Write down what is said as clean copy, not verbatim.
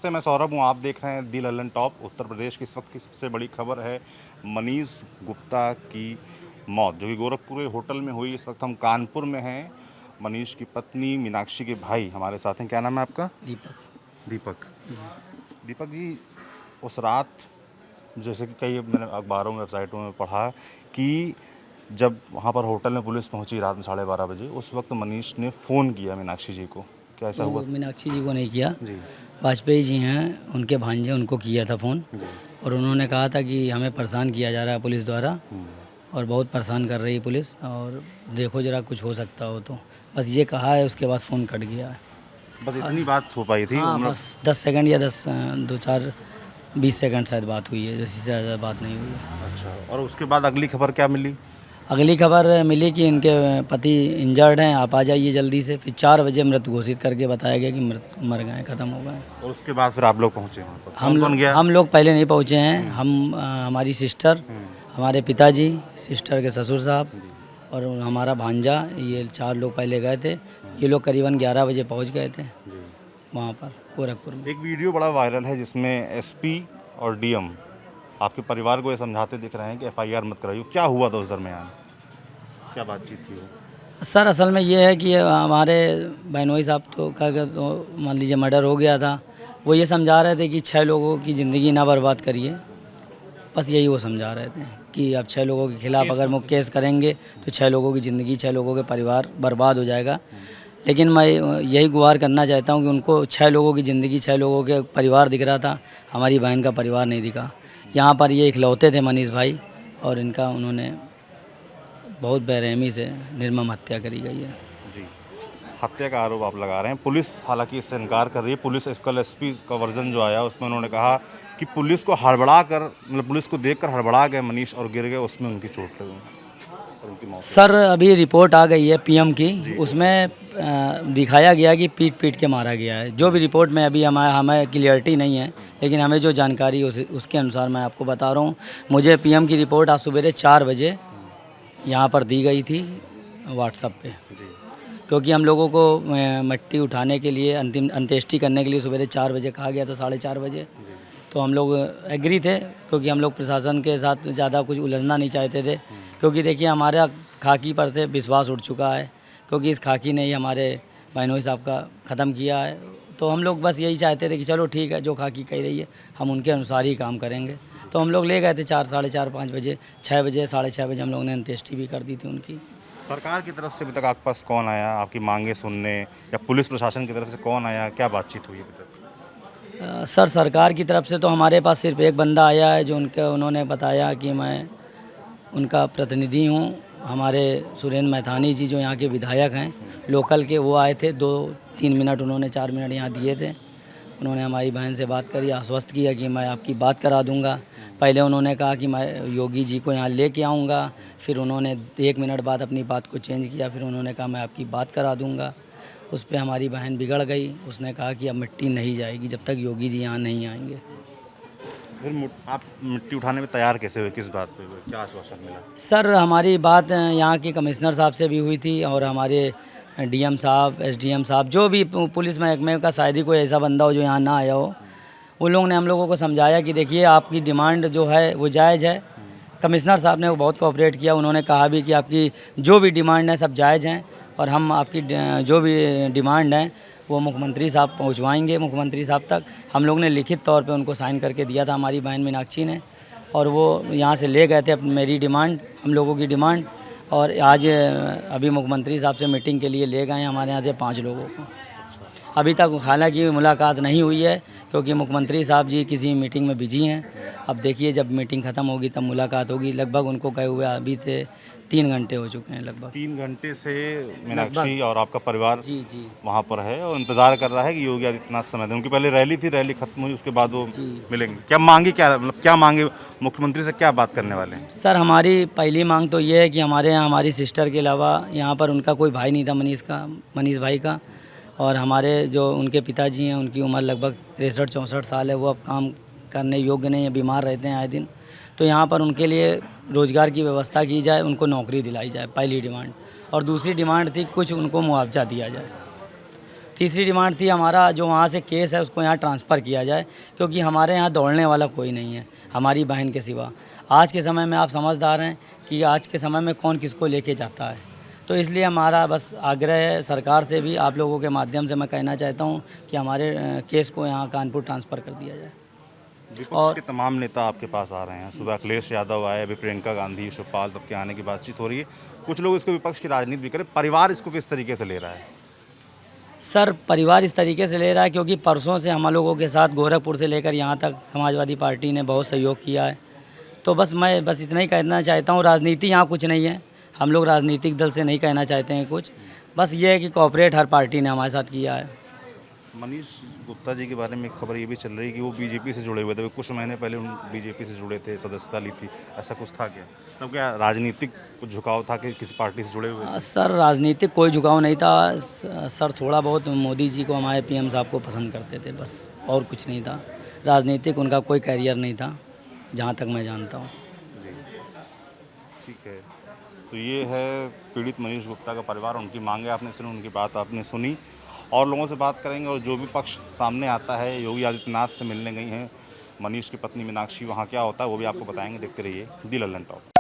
नमस्ते, मैं सौरभ हूँ। आप देख रहे हैं दी लल्लन टॉप। उत्तर प्रदेश की इस वक्त की सबसे बड़ी खबर है मनीष गुप्ता की मौत, जो कि गोरखपुर होटल में हुई। इस वक्त हम कानपुर में हैं। मनीष की पत्नी मीनाक्षी के भाई हमारे साथ हैं। क्या नाम है आपका? दीपक। दीपक। दीपक जी, उस रात जैसे कि कई मैंने अखबारों में, वेबसाइटों में पढ़ा कि जब वहाँ पर होटल में पुलिस पहुँची रात में 12:30 बजे, उस वक्त मनीष ने फ़ोन किया मीनाक्षी जी को। क्या ऐसा हुआ? वो मीनाक्षी जी को नहीं किया, जी वाजपेयी जी हैं, उनके भांजे, उनको किया था फ़ोन। जी। और उन्होंने कहा था कि हमें परेशान किया जा रहा है पुलिस द्वारा, और बहुत परेशान कर रही है पुलिस, और देखो ज़रा कुछ हो सकता हो तो। बस ये कहा है, उसके बाद फ़ोन कट गया है। बस इतनी बात हो पाई थी। हाँ, बस 10 सेकंड या 20 सेकंड शायद बात हुई है, इससे ज़्यादा बात नहीं हुई है। अच्छा, और उसके बाद अगली खबर क्या मिली? अगली खबर मिली कि इनके पति इंजर्ड हैं, आप आ जाइए जल्दी से। फिर 4 बजे मृत घोषित करके बताया गया कि मर गए, ख़त्म हो गए। और उसके बाद फिर आप लोग पहुंचे वहाँ पर? कौन कौन गया? हम लोग पहले नहीं पहुँचे हैं। हमारी सिस्टर, हमारे पिताजी, सिस्टर के ससुर साहब और हमारा भांजा, ये 4 लोग पहले गए थे। ये लोग करीबन 11 बजे पहुँच गए थे वहाँ पर गोरखपुर में। एक वीडियो बड़ा वायरल है जिसमें एसपी और डीएम आपके परिवार को ये समझाते दिख रहे हैं कि एफआईआर मत कराइए। क्या हुआ था उस दरमियान? क्या बातचीत थी वो? सर, असल में ये है कि हमारे बहनोई साहब तो मान लीजिए मर्डर हो गया था। वो ये समझा रहे थे कि 6 लोगों की ज़िंदगी ना बर्बाद करिए। बस यही वो समझा रहे थे कि अब 6 लोगों के खिलाफ़ अगर वो केस करेंगे तो 6 लोगों की ज़िंदगी, 6 लोगों के परिवार बर्बाद हो जाएगा। लेकिन मैं यही गुहार करना चाहता हूँ कि उनको 6 लोगों की ज़िंदगी, 6 लोगों के परिवार दिख रहा था, हमारी बहन का परिवार नहीं दिखा। यहाँ पर ये इकलौते थे मनीष भाई, और इनका उन्होंने बहुत बेरहमी से निर्मम हत्या करी गई है। जी, हत्या का आरोप आप लगा रहे हैं। पुलिस हालांकि इससे इनकार कर रही है। पुलिस कल एसपी का वर्जन जो आया उसमें उन्होंने कहा कि पुलिस को हड़बड़ा कर, मतलब पुलिस को देखकर हड़बड़ा गए मनीष और गिर गए, उसमें उनकी चोट लगी और उनकी मौत। सर, अभी रिपोर्ट आ गई है पीएम की, उसमें दिखाया गया कि पीट के मारा गया है। जो भी रिपोर्ट में अभी हमें क्लियरिटी नहीं है, लेकिन हमें जो जानकारी उसके अनुसार मैं आपको बता रहा हूँ। मुझे पीएम की रिपोर्ट आज सवेरे 4 बजे यहाँ पर दी गई थी व्हाट्सएप पे, क्योंकि हम लोगों को मिट्टी उठाने के लिए, अंतिम अंत्येष्टि करने के लिए सवेरे 4 बजे कहा गया था, 4:30 बजे। तो हम लोग एग्री थे, क्योंकि हम लोग प्रशासन के साथ ज़्यादा कुछ उलझना नहीं चाहते थे। क्योंकि देखिए, हमारा खाकी पर से विश्वास उठ चुका है, क्योंकि इस खाकी ने ही हमारे बहनोई साहब का ख़त्म किया है। तो हम लोग बस यही चाहते थे कि चलो ठीक है, जो खाकी कह रही है हम उनके अनुसार ही काम करेंगे। तो हम लोग ले गए थे 4, साढ़े 4, 5 बजे, 6 बजे, 6:30 बजे हम लोगों ने अंत्येष्टि भी कर दी थी उनकी। सरकार की तरफ से अभी तक आपके पास कौन आया आपकी मांगे सुनने, या पुलिस प्रशासन की तरफ से कौन आया? क्या बातचीत हुई अभी तक? सर, सरकार की तरफ से तो हमारे पास सिर्फ एक बंदा आया है, जो उन्होंने बताया कि मैं उनका प्रतिनिधि हूँ। हमारे सुरेंद्र मैथानी जी, जो यहाँ के विधायक हैं लोकल के, वो आए थे। 2-3 मिनट उन्होंने, 4 मिनट यहाँ दिए थे। उन्होंने हमारी बहन से बात करी, आश्वस्त किया कि मैं आपकी बात करा दूंगा। पहले उन्होंने कहा कि मैं योगी जी को यहाँ लेके आऊँगा, फिर उन्होंने 1 मिनट बाद अपनी बात को चेंज किया, फिर उन्होंने कहा मैं आपकी बात करा दूंगा। उस पर हमारी बहन बिगड़ गई। उसने कहा कि अब मिट्टी नहीं जाएगी जब तक योगी जी यहाँ नहीं आएंगे। फिर आप मिट्टी उठाने में तैयार कैसे हुए? किस बात पे हुए? क्या आश्वासन मिला? सर, हमारी बात यहाँ के कमिश्नर साहब से भी हुई थी, और हमारे डीएम साहब, एसडीएम साहब, जो भी पुलिस महकमे का शायद ही कोई ऐसा बंदा हो जो यहाँ ना आया हो, उन लोगों ने हम लोगों को समझाया कि देखिए, आपकी डिमांड जो है वो जायज़ है। कमिश्नर साहब ने बहुत कोऑपरेट किया। उन्होंने कहा भी कि आपकी जो भी डिमांड है सब जायज़ हैं, और हम आपकी जो भी डिमांड है वो मुख्यमंत्री साहब पहुंचवाएंगे मुख्यमंत्री साहब तक। हम लोग ने लिखित तौर पे उनको साइन करके दिया था, हमारी बहन मीनाक्षी ने, और वो यहाँ से ले गए थे मेरी डिमांड, हम लोगों की डिमांड। और आज अभी मुख्यमंत्री साहब से मीटिंग के लिए ले गए हैं हमारे यहाँ से 5 लोगों को। अभी तक हालांकि मुलाकात नहीं हुई है, क्योंकि मुख्यमंत्री साहब जी किसी मीटिंग में बिजी हैं। अब देखिए, जब मीटिंग ख़त्म होगी तब मुलाकात होगी। लगभग उनको गए हुए अभी से 3 घंटे हो चुके हैं लगभग। 3 घंटे से मीनाक्षी और आपका परिवार जी वहाँ पर है और इंतजार कर रहा है कि योगी आदित्यनाथ समय दें। उनकी पहले रैली थी, रैली खत्म हुई, उसके बाद वो मिलेंगे। क्या मांगी, क्या मतलब क्या मांगे? मुख्यमंत्री से क्या बात करने वाले हैं? सर, हमारी पहली मांग तो ये है कि हमारे यहाँ हमारी सिस्टर के अलावा यहाँ पर उनका कोई भाई नहीं था, मनीष भाई का। और हमारे जो उनके पिताजी हैं, उनकी उम्र लगभग 63-64 साल है। वो अब काम करने योग्य नहीं है, बीमार रहते हैं आए दिन। तो यहाँ पर उनके लिए रोज़गार की व्यवस्था की जाए, उनको नौकरी दिलाई जाए, पहली डिमांड। और दूसरी डिमांड थी कुछ उनको मुआवजा दिया जाए। तीसरी डिमांड थी हमारा जो वहाँ से केस है उसको यहाँ ट्रांसफ़र किया जाए, क्योंकि हमारे यहाँ दौड़ने वाला कोई नहीं है हमारी बहन के सिवा। आज के समय में आप समझदार हैं कि आज के समय में कौन किसको लेके जाता है, तो इसलिए हमारा बस आग्रह है सरकार से भी, आप लोगों के माध्यम से मैं कहना चाहता हूँ कि हमारे केस को यहाँ कानपुर ट्रांसफ़र कर दिया जाए। विपक्ष के तमाम नेता आपके पास आ रहे हैं, सुबह अखिलेश यादव आए, अभी प्रियंका गांधी, शिवपाल, सबके आने की बातचीत हो रही है। कुछ लोग इसको विपक्ष की राजनीति भी करें, परिवार इसको किस तरीके से ले रहा है? सर परिवार इस तरीके से ले रहा है क्योंकि परसों से हम लोगों के साथ गोरखपुर से लेकर यहाँ तक समाजवादी पार्टी ने बहुत सहयोग किया है। तो मैं इतना ही कहना चाहता हूँ, राजनीति यहाँ कुछ नहीं है, हम लोग राजनीतिक दल से नहीं कहना चाहते हैं कुछ, बस ये है कि कोऑपरेट हर पार्टी ने हमारे साथ किया है। मनीष गुप्ता जी के बारे में एक खबर ये भी चल रही है कि वो बीजेपी से जुड़े हुए थे, कुछ महीने पहले उन बीजेपी से जुड़े थे, सदस्यता ली थी, ऐसा कुछ था क्या? तब क्या राजनीतिक कुछ झुकाव था कि किसी पार्टी से जुड़े हुए थे? सर राजनीतिक कोई झुकाव नहीं था सर, थोड़ा बहुत मोदी जी को, हमारे पीएम साहब को पसंद करते थे बस, और कुछ नहीं था। राजनीतिक उनका कोई कैरियर नहीं था जहाँ तक मैं जानता हूँ। ठीक है, तो ये है पीड़ित मनीष गुप्ता का परिवार, उनकी मांगे आपने सुनी, उनकी बात आपने सुनी, और लोगों से बात करेंगे। और जो भी पक्ष सामने आता है, योगी आदित्यनाथ से मिलने गई हैं मनीष की पत्नी मीनाक्षी, वहाँ क्या होता है वो भी आपको बताएंगे। देखते रहिए दी लल्लन टॉप।